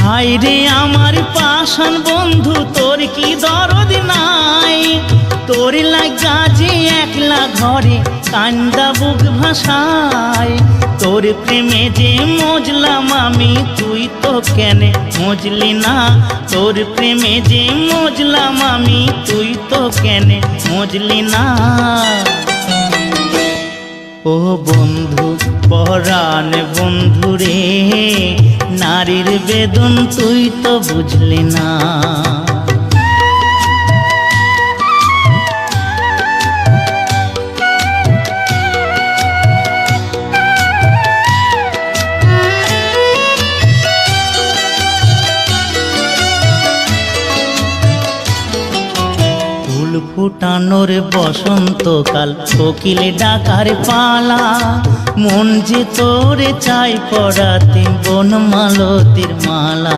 হায়রে আমার পাষাণ বন্ধু, তোর কি দরদ নাই? তোর লাগা যে একলা ঘরে কান্দা বুক ভাষায়। তোর প্রেমে যে মজলাম আমি, তুই তো কেনে মজলি না? তোর প্রেমে যে মজলাম আমি, তুই তো কেনে মজলি না? ও বন্ধু পরাণ বন্ধু রে, নারীর বেদন তুই তো বুঝলি না। ফুল ফুটানোর বসন্তকাল, কোকিল ডাকার পালা, মন যে তোরে চাই পড়াতে বনমালতির মালা।